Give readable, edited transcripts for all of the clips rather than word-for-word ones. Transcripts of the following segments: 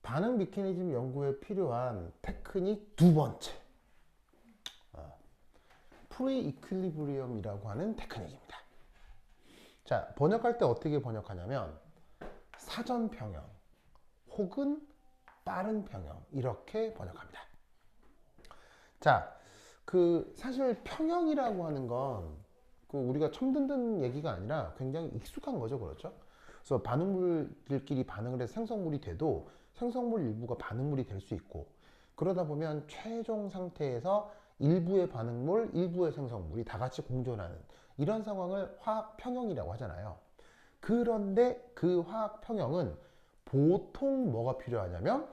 반응 메커니즘 연구에 필요한 테크닉 두 번째. 프리 이퀄리브리엄이라고 하는 테크닉입니다. 자, 번역할 때 어떻게 번역하냐면 사전 평형 혹은 빠른 평형 이렇게 번역합니다. 자, 사실 평형이라고 하는 건 우리가 처음 듣는 얘기가 아니라 굉장히 익숙한 거죠. 그렇죠? 그래서 반응물들끼리 반응을 해서 생성물이 돼도 생성물 일부가 반응물이 될 수 있고, 그러다 보면 최종 상태에서 일부의 반응물, 일부의 생성물이 다 같이 공존하는 이런 상황을 화학 평형이라고 하잖아요. 그런데 그 화학 평형은 보통 뭐가 필요하냐면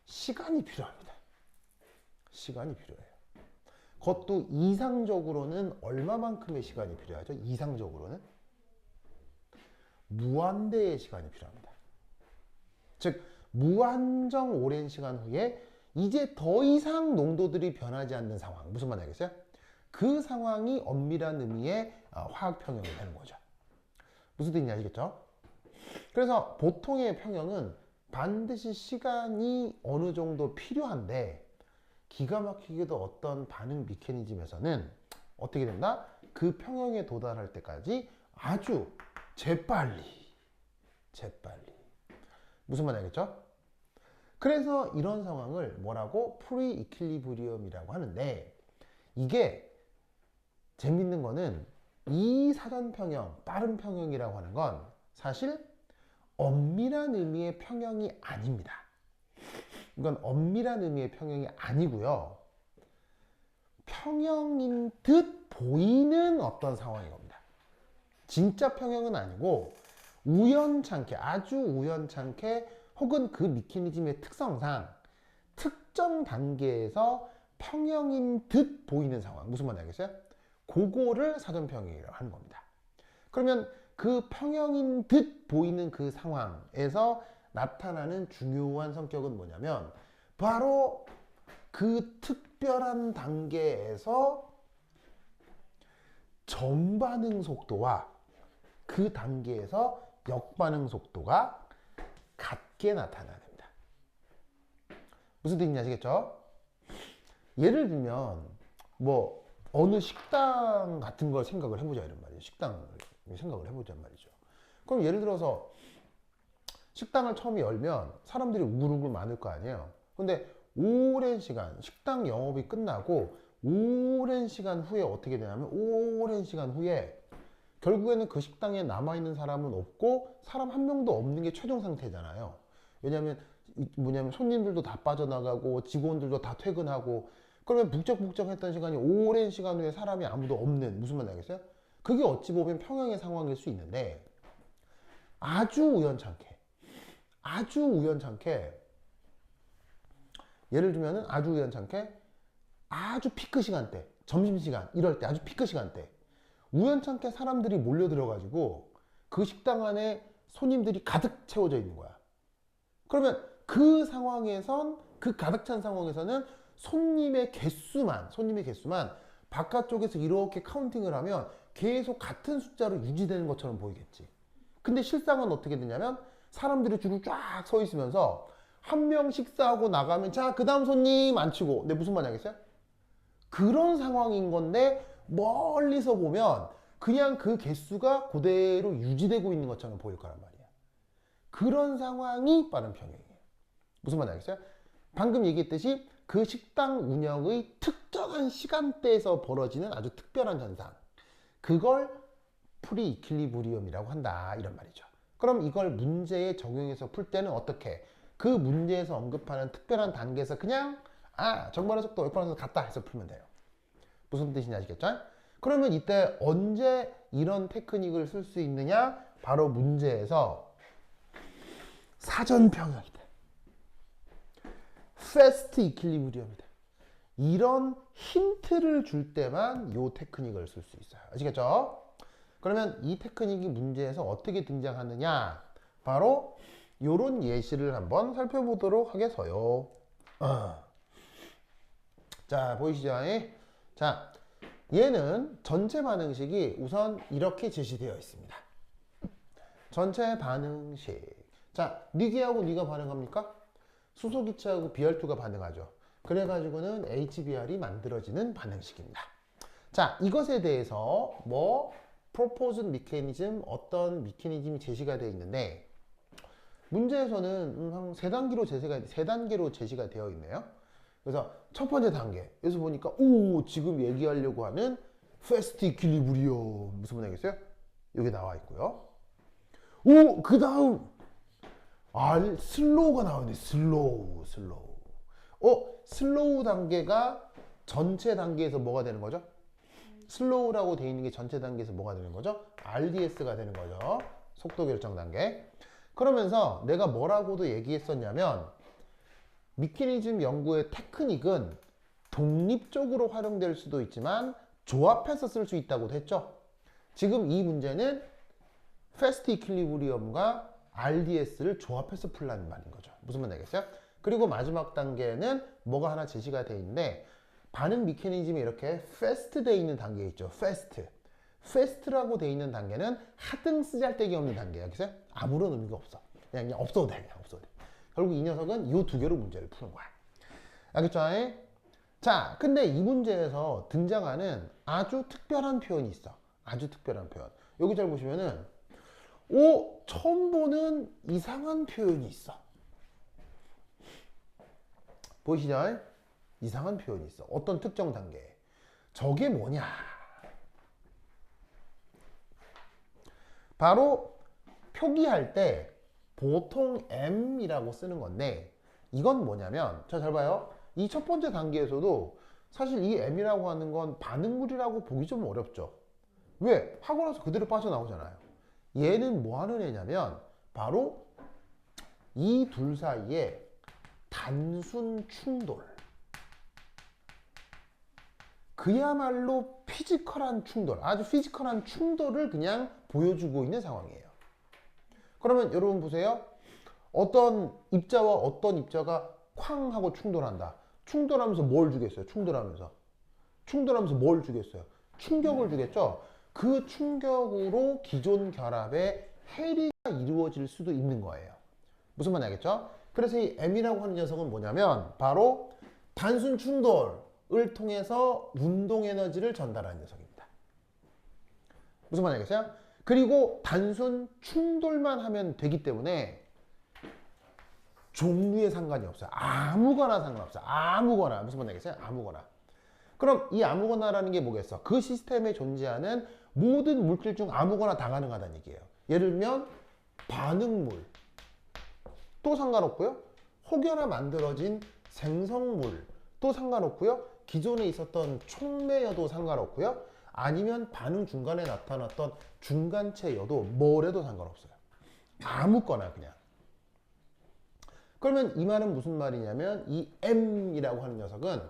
시간이 필요합니다. 시간이 필요해요. 그것도 이상적으로는 얼마만큼의 시간이 필요하죠? 이상적으로는 무한대의 시간이 필요합니다. 즉 무한정 오랜 시간 후에 이제 더 이상 농도들이 변하지 않는 상황, 무슨 말인지 알겠어요? 그 상황이 엄밀한 의미의 화학 평형이 되는 거죠. 무슨 뜻인지 아시겠죠? 그래서 보통의 평형은 반드시 시간이 어느 정도 필요한데, 기가 막히게도 어떤 반응 메커니즘에서는 어떻게 된다? 그 평형에 도달할 때까지 아주 재빨리 무슨 말인지 알겠죠? 그래서 이런 상황을 뭐라고? 프리 이퀄리브리엄이라고 하는데, 이게 재밌는 거는 이 사전 평형, 빠른 평형이라고 하는 건 사실 엄밀한 의미의 평형이 아닙니다. 이건 엄밀한 의미의 평형이 아니고요. 평형인 듯 보이는 어떤 상황인 겁니다. 진짜 평형은 아니고 우연찮게, 아주 우연찮게, 혹은 그 메커니즘의 특성상 특정 단계에서 평형인 듯 보이는 상황, 무슨 말인지 알겠어요? 그거를 사전평형이라고 하는 겁니다. 그러면 그 평형인 듯 보이는 그 상황에서 나타나는 중요한 성격은 뭐냐면 바로 그 특별한 단계에서 전반응 속도와 그 단계에서 역반응 속도가 같게 나타나야 됩니다. 무슨 뜻인지 아시겠죠? 예를 들면 뭐 어느 식당 같은 걸 생각을 해보자 이런 말이에요. 식당을 생각을 해보자 말이죠. 그럼 예를 들어서 식당을 처음 열면 사람들이 우글우글 많을 거 아니에요. 근데 오랜 시간, 식당 영업이 끝나고 오랜 시간 후에 어떻게 되냐면, 오랜 시간 후에 결국에는 그 식당에 남아있는 사람은 없고 사람 한 명도 없는 게 최종 상태잖아요. 왜냐면 손님들도 다 빠져나가고 직원들도 다 퇴근하고, 그러면 북적북적했던 시간이 오랜 시간 후에 사람이 아무도 없는, 무슨 말인지 알겠어요? 그게 어찌 보면 평형의 상황일 수 있는데, 아주 우연찮게 예를 들면은 아주 피크 시간대, 점심시간 이럴 때, 아주 피크 시간대 우연찮게 사람들이 몰려들어가지고 그 식당 안에 손님들이 가득 채워져 있는 거야. 그러면 그 상황에선, 그 가득 찬 상황에서는 손님의 개수만 바깥쪽에서 이렇게 카운팅을 하면 계속 같은 숫자로 유지되는 것처럼 보이겠지. 근데 실상은 어떻게 되냐면 사람들이 줄을 쫙 서 있으면서 한 명 식사하고 나가면 자, 그 다음 손님 안 치고, 근데 무슨 말인지 알겠어요? 그런 상황인 건데 멀리서 보면 그냥 그 개수가 그대로 유지되고 있는 것처럼 보일 거란 말이야. 그런 상황이 빠른 평형이에요. 무슨 말인지 알겠어요? 방금 얘기했듯이 그 식당 운영의 특정한 시간대에서 벌어지는 아주 특별한 현상, 그걸 프리 이퀄리브리엄이라고 한다, 이런 말이죠. 그럼 이걸 문제에 적용해서 풀 때는 어떻게? 그 문제에서 언급하는 특별한 단계에서 그냥 정반의 속도 얼마나 같다 해서 풀면 돼요. 무슨 뜻인지 아시겠죠? 그러면 이때 언제 이런 테크닉을 쓸 수 있느냐? 바로 문제에서 사전 평형이다, 패스트 이퀄리브리엄이다, 이런 힌트를 줄 때만 이 테크닉을 쓸 수 있어요. 아시겠죠? 그러면 이 테크닉이 문제에서 어떻게 등장하느냐? 바로 이런 예시를 한번 살펴보도록 하겠어요. 자, 보이시죠? 자, 얘는 전체 반응식이 우선 이렇게 제시되어 있습니다. 전체 반응식. 자, 니게하고 니가 반응합니까? 수소기체하고 Br2가 반응하죠. 그래가지고는 HBr이 만들어지는 반응식입니다. 자, 이것에 대해서 proposed mechanism, 어떤 메커니즘이 제시가 되어 있는데, 문제에서는 한 세 단계로 제시가 되어 있네요. 그래서 첫 번째 단계, 여기서 보니까, 지금 얘기하려고 하는 fast equilibrium, 무슨 말이겠어요? 여기 나와 있고요. 그 다음, 슬로우가 나오네. 슬로우. 슬로우 단계가 전체 단계에서 뭐가 되는 거죠? 슬로우라고 되어 있는 게 전체 단계에서 뭐가 되는 거죠? RDS가 되는 거죠. 속도 결정 단계. 그러면서 내가 뭐라고도 얘기했었냐면, 미케니즘 연구의 테크닉은 독립적으로 활용될 수도 있지만 조합해서 쓸 수 있다고도 했죠. 지금 이 문제는 패스트 이퀄리브리엄과 RDS를 조합해서 풀라는 말인 거죠. 무슨 말 알겠어요? 그리고 마지막 단계는 뭐가 하나 제시가 되어 있는데, 반응 메커니즘이 이렇게 패스트 되어 있는 단계 있죠. 패스트라고 되어 있는 단계는 하등 쓰잘데기 없는 단계야. 그래서 아무런 의미가 없어. 그냥 없어도 돼. 결국 이 녀석은 이 두 개로 문제를 푸는 거야. 알겠죠? 자, 근데 이 문제에서 등장하는 아주 특별한 표현이 있어. 아주 특별한 표현. 여기 잘 보시면은 처음 보는 이상한 표현이 있어. 보이시죠? 이상한 표현이 있어. 어떤 특정 단계에. 저게 뭐냐? 바로 표기할 때 보통 M이라고 쓰는 건데, 이건 뭐냐면, 잘 봐요. 이 첫 번째 단계에서도 사실 이 M이라고 하는 건 반응물이라고 보기 좀 어렵죠. 왜? 하고 나서 그대로 빠져나오잖아요. 얘는 뭐 하는 애냐면, 바로 이 둘 사이에 단순 충돌. 그야말로 피지컬한 충돌, 아주 피지컬한 충돌을 그냥 보여주고 있는 상황이에요. 그러면 여러분 보세요. 어떤 입자와 어떤 입자가 쾅 하고 충돌한다. 충돌하면서 뭘 주겠어요? 충돌하면서 뭘 주겠어요? 충격을 주겠죠? 그 충격으로 기존 결합에 해리가 이루어질 수도 있는 거예요. 무슨 말인지 알겠죠? 그래서 이 M이라고 하는 녀석은 뭐냐면 바로 단순 충돌을 통해서 운동 에너지를 전달하는 녀석입니다. 무슨 말인지 알겠어요? 그리고 단순 충돌만 하면 되기 때문에 종류에 상관이 없어요. 아무거나 상관없어요. 아무거나. 무슨 말인지 알겠어요? 아무거나. 그럼 이 아무거나라는 게 뭐겠어? 그 시스템에 존재하는 모든 물질 중 아무거나 다 가능하다는 얘기예요. 예를 들면 반응물 또 상관없고요. 혹여나 만들어진 생성물 또 상관없고요. 기존에 있었던 촉매여도 상관없고요. 아니면 반응 중간에 나타났던 중간체여도 뭐래도 상관없어요. 아무거나 그냥. 그러면 이 말은 무슨 말이냐면 이 M이라고 하는 녀석은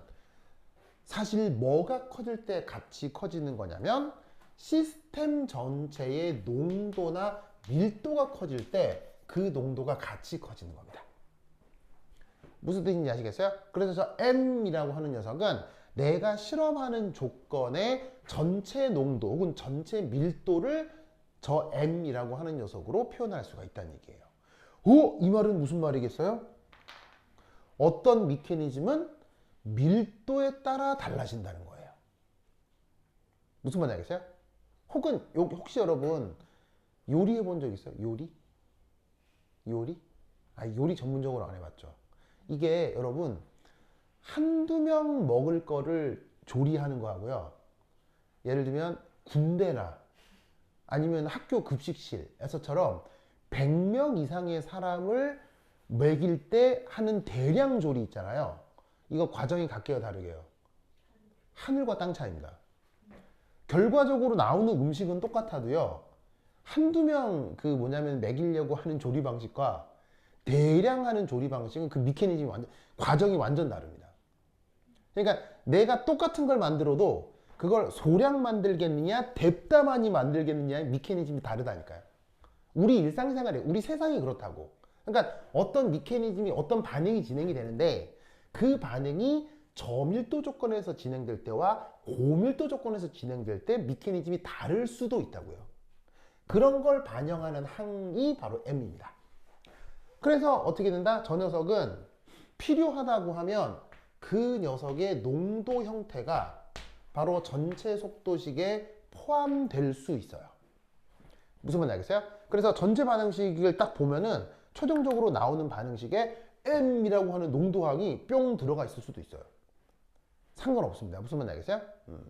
사실 뭐가 커질 때 같이 커지는 거냐면 시스템 전체의 농도나 밀도가 커질 때 그 농도가 같이 커지는 겁니다. 무슨 뜻인지 아시겠어요? 그래서 저 M이라고 하는 녀석은 내가 실험하는 조건의 전체 농도 혹은 전체 밀도를 저 M이라고 하는 녀석으로 표현할 수가 있다는 얘기예요. 이 말은 무슨 말이겠어요? 어떤 메커니즘은 밀도에 따라 달라진다는 거예요. 무슨 말인지 알겠어요? 혹은 혹시 여러분 요리해 본 적 있어요? 요리? 요리 전문적으로 안 해봤죠. 이게 여러분 한두 명 먹을 거를 조리하는 거하고요. 예를 들면 군대나 아니면 학교 급식실에서처럼 100명 이상의 사람을 먹일 때 하는 대량 조리 있잖아요. 이거 과정이 각기가 다르게요. 하늘과 땅 차이입니다. 결과적으로 나오는 음식은 똑같아도요. 한두 명 먹이려고 하는 조리 방식과 대량 하는 조리 방식은 그 메커니즘이 과정이 완전 다릅니다. 그러니까 내가 똑같은 걸 만들어도 그걸 소량 만들겠느냐, 뎁다 많이 만들겠느냐의 메커니즘이 다르다니까요. 우리 일상생활에, 우리 세상이 그렇다고. 그러니까 어떤 메커니즘이, 어떤 반응이 진행이 되는데 그 반응이 저밀도 조건에서 진행될 때와 고밀도 조건에서 진행될 때 메커니즘이 다를 수도 있다고요. 그런 걸 반영하는 항이 바로 M입니다. 그래서 어떻게 된다? 저 녀석은 필요하다고 하면 그 녀석의 농도 형태가 바로 전체 속도식에 포함될 수 있어요. 무슨 말인지 알겠어요? 그래서 전체 반응식을 딱 보면은 최종적으로 나오는 반응식에 M이라고 하는 농도항이 뿅 들어가 있을 수도 있어요. 상관없습니다. 무슨 말인지 알겠어요?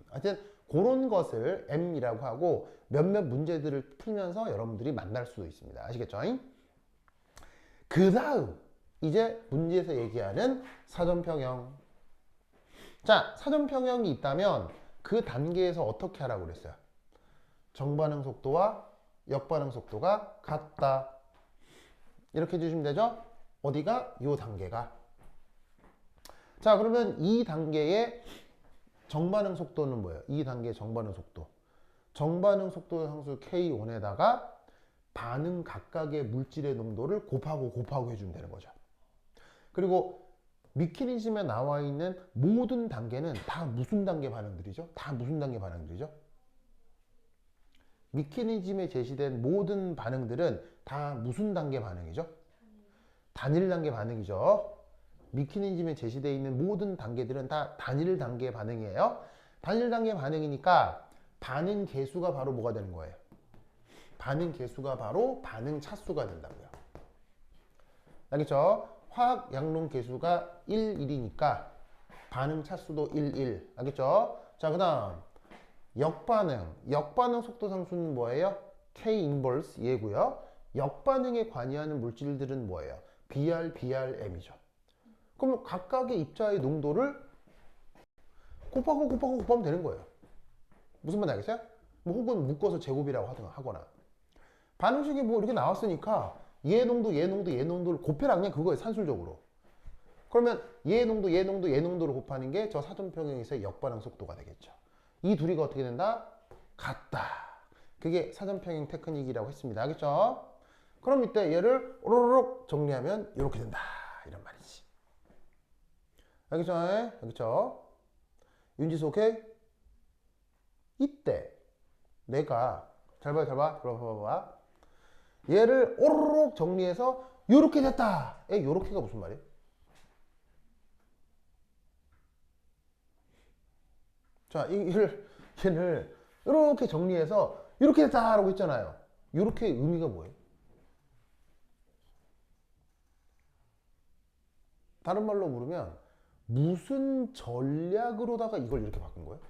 하여튼 그런 것을 M이라고 하고 몇몇 문제들을 풀면서 여러분들이 만날 수도 있습니다. 아시겠죠? 그 다음 이제 문제에서 얘기하는 사전평형. 자, 사전평형이 있다면 그 단계에서 어떻게 하라고 그랬어요? 정반응 속도와 역반응 속도가 같다. 이렇게 해주시면 되죠? 어디가? 요 단계가. 자, 그러면 이 단계의 정반응 속도는 뭐예요? 이 단계의 정반응 속도. 정반응 속도 상수 K1에다가 반응 각각의 물질의 농도를 곱하고 해주면 되는 거죠. 그리고 미케니즘에 나와 있는 모든 단계는 다 무슨 단계 반응들이죠? 다 무슨 단계 반응들이죠? 미케니즘에 제시된 모든 반응들은 다 무슨 단계 반응이죠? 단일 단계 반응이죠. 미케니즘에 제시되어 있는 모든 단계들은 다 단일 단계 반응이에요. 단일 단계 반응이니까 반응 개수가 바로 뭐가 되는 거예요? 반응 개수가 바로 반응 차수가 된다고요. 알겠죠? 화학 양론 개수가 1, 1이니까 반응 차수도 1, 1. 알겠죠? 자, 그 다음 역반응 속도 상수는 뭐예요? K 인버스 얘고요. 역반응에 관여하는 물질들은 뭐예요? BR, BRM이죠. 그럼 각각의 입자의 농도를 곱하면 되는 거예요. 무슨 말인지 알겠어요? 뭐 혹은 묶어서 제곱이라고 하거나. 반응식이 뭐 이렇게 나왔으니까 얘 농도, 얘 농도, 얘 농도를 곱해라 그냥 그거예요. 산술적으로. 그러면 얘 농도, 얘 농도, 얘 농도를 곱하는 게 저 사전평형에서의 역반응 속도가 되겠죠. 이 둘이가 어떻게 된다? 같다. 그게 사전평형 테크닉이라고 했습니다. 알겠죠? 그럼 이때 얘를 오로록 정리하면 이렇게 된다. 이런 말이지. 알겠죠? 알겠죠? 윤지수 오케이? 이때 내가 잘 봐봐. 얘를 오로록 정리해서 요렇게 됐다. 요렇게가 무슨 말이에요? 자, 얘를 이렇게 정리해서 이렇게 됐다라고 했잖아요. 이렇게 의미가 뭐예요? 다른 말로 물으면 무슨 전략으로다가 이걸 이렇게 바꾼 거예요?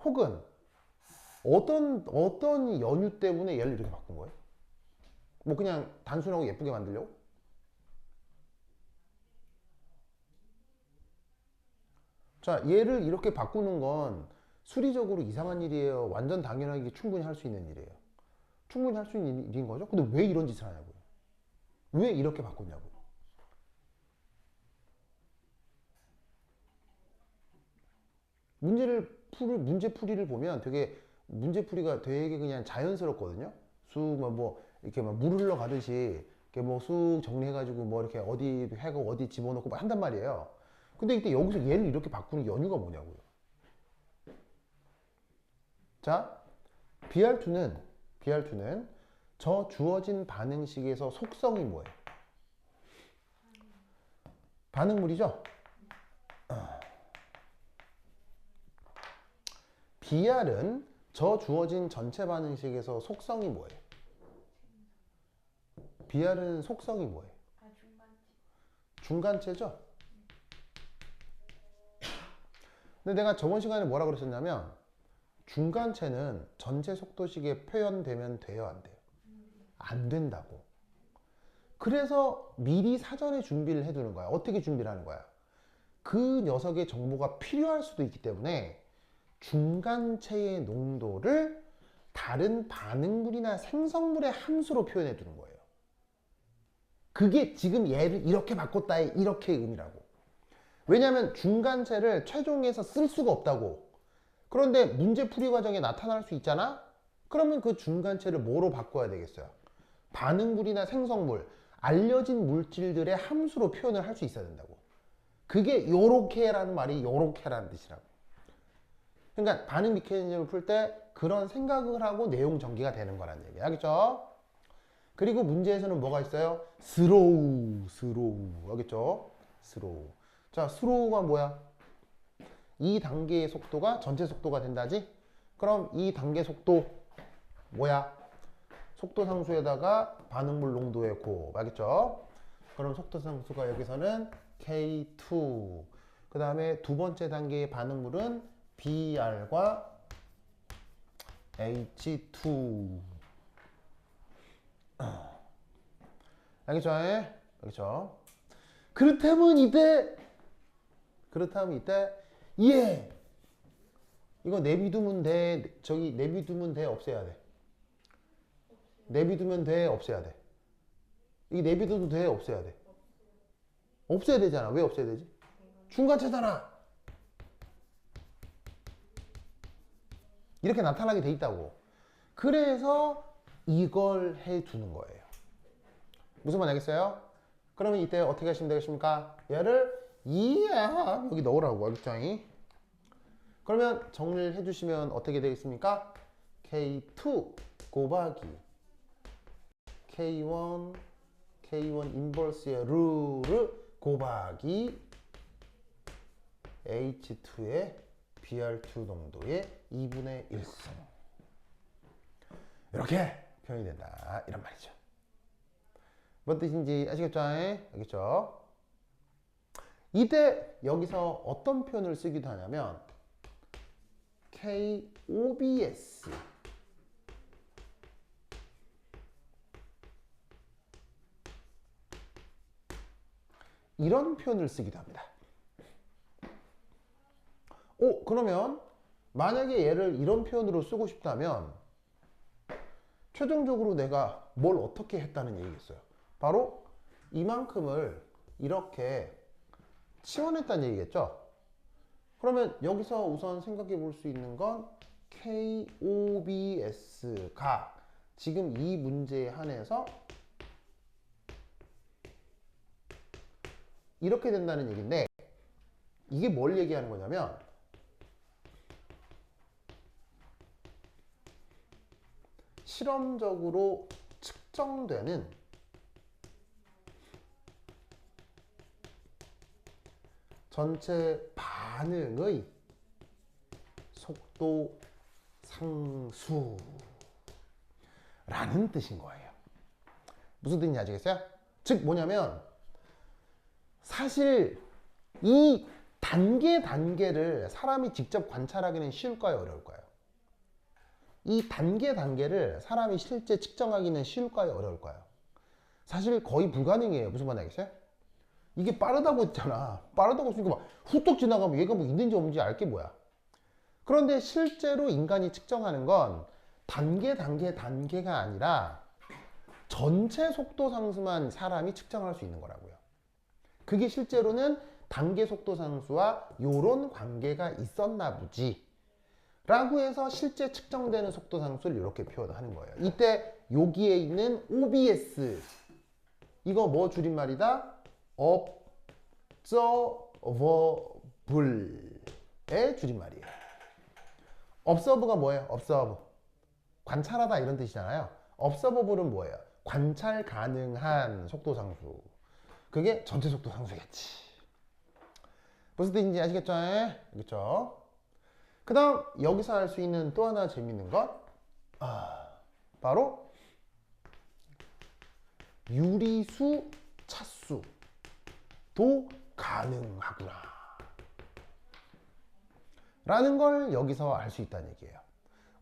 혹은 어떤 연유 때문에 얘를 이렇게 바꾼 거예요? 뭐 그냥 단순하고 예쁘게 만들려고? 자, 얘를 이렇게 바꾸는 건 수리적으로 이상한 일이에요? 완전 당연하게 충분히 할 수 있는 일이에요? 충분히 할 수 있는 일인 거죠? 근데 왜 이런 짓을 하냐고요? 왜 이렇게 바꿨냐고요? 문제풀이를 보면 문제풀이가 되게 그냥 자연스럽거든요? 뭐 이렇게 막 물 흘러가듯이 이렇게 뭐 쑥 정리해가지고 뭐 이렇게 어디 해고 어디 집어넣고 막 한단 말이에요. 근데 이때 여기서 얘를 이렇게 바꾸는 연유가 뭐냐고요? 자, BR2는 저 주어진 반응식에서 속성이 뭐예요? 반응물이죠? BR은 저 주어진 전체 반응식에서 속성이 뭐예요? BR은 속성이 뭐예요? 중간체죠? 근데 내가 저번 시간에 뭐라 그랬었냐면 중간체는 전체 속도식에 표현되면 돼요, 안 돼요? 안 된다고. 그래서 미리 사전에 준비를 해두는 거야. 어떻게 준비를 하는 거야? 그 녀석의 정보가 필요할 수도 있기 때문에 중간체의 농도를 다른 반응물이나 생성물의 함수로 표현해 두는 거예요. 그게 지금 얘를 이렇게 바꿨다의 이렇게의 의미라고. 왜냐하면 중간체를 최종에서 쓸 수가 없다고. 그런데 문제풀이 과정에 나타날 수 있잖아? 그러면 그 중간체를 뭐로 바꿔야 되겠어요? 반응물이나 생성물, 알려진 물질들의 함수로 표현을 할 수 있어야 된다고. 그게 요렇게라는 말이 요렇게라는 뜻이라고. 그러니까 반응 미케니즘을 풀 때 그런 생각을 하고 내용 전개가 되는 거라는 얘기야. 알겠죠? 그리고 문제에서는 뭐가 있어요? 스로우. 알겠죠? 슬로우. 자, 슬로우가 뭐야? 이 단계의 속도가 전체 속도가 된다지? 그럼 이 단계 속도 뭐야? 속도 상수에다가 반응물 농도의 곱. 알겠죠? 그럼 속도 상수가 여기서는 K2. 그 다음에 두 번째 단계의 반응물은 BR과 H2. 알겠죠? 알겠죠? 그렇다면 이때 예 이거 내비두면 돼. 저기 내비두면 돼, 없애야 돼. 내비두면 돼, 없애야 돼. 이게 내비둬도 돼, 없애야 돼. 없애야 되잖아. 왜 없애야 되지? 중간체잖아. 이렇게 나타나게 돼 있다고. 그래서 이걸 해주는 거예요. 무슨 말 알겠어요? 그러면 이때 어떻게 하시면 되겠습니까? 얘를 이야 여기 넣으라고. 알겠죠? 그러면 정리를 해주시면 어떻게 되겠습니까? K2 곱하기 K1 인버스의 룰을 곱하기 H2의 BR2 농도의 2분의 1승. 이렇게 표현이 된다. 이런 말이죠. 뭔 뜻인지 아시겠죠? 알겠죠? 이때 여기서 어떤 표현을 쓰기도 하냐면 KOBS 이런 표현을 쓰기도 합니다. 그러면 만약에 얘를 이런 표현으로 쓰고 싶다면 최종적으로 내가 뭘 어떻게 했다는 얘기겠어요. 바로 이만큼을 이렇게 치워냈다는 얘기겠죠. 그러면 여기서 우선 생각해 볼 수 있는 건 KOBS가 지금 이 문제에 한해서 이렇게 된다는 얘기인데, 이게 뭘 얘기하는 거냐면 실험적으로 측정되는 전체 반응의 속도 상수라는 뜻인 거예요. 무슨 뜻인지 아시겠어요? 즉 뭐냐면 사실 이 단계를 사람이 직접 관찰하기는 쉬울까요? 어려울까요? 이 단계를 사람이 실제 측정하기는 쉬울까요? 어려울까요? 사실 거의 불가능해요. 무슨 말인지 알겠어요? 이게 빠르다고 했잖아. 빠르다고 했으니까 막 후딱 지나가면 얘가 뭐 있는지 없는지 알게 뭐야. 그런데 실제로 인간이 측정하는 건 단계가 아니라 전체 속도 상수만 사람이 측정할 수 있는 거라고요. 그게 실제로는 단계 속도 상수와 요런 관계가 있었나 보지 라고 해서 실제 측정되는 속도 상수를 이렇게 표현하는 거예요. 이때 여기에 있는 OBS 이거 뭐 줄임말이다? observable의 줄임말이에요. observe가 뭐예요? observe 관찰하다 이런 뜻이잖아요. observable은 뭐예요? 관찰 가능한 속도 상수. 그게 전체 속도 상수겠지. 무슨 뜻인지 아시겠죠? 알겠죠? 그 다음 여기서 할 수 있는 또 하나 재밌는 건 바로 유리수 차수도 가능하구나 라는 걸 여기서 알 수 있다는 얘기예요.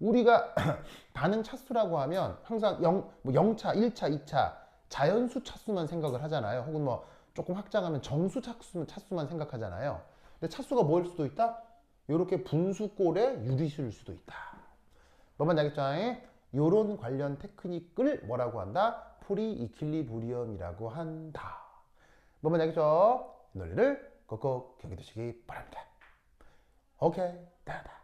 우리가 반응 차수라고 하면 항상 0차, 1차, 2차 자연수 차수만 생각을 하잖아요. 혹은 뭐 조금 확장하면 정수 차수만 생각하잖아요. 근데 차수가 뭐일 수도 있다? 이렇게 분수꼴의 유리수일 수도 있다. 뭐만 알겠죠? 요런 관련 테크닉을 뭐라고 한다? 프리 이퀄리브리엄이라고 한다. 뭐만 알겠죠? 이 논리를 꼭꼭 기억해 두시기 바랍니다. 오케이, 다다.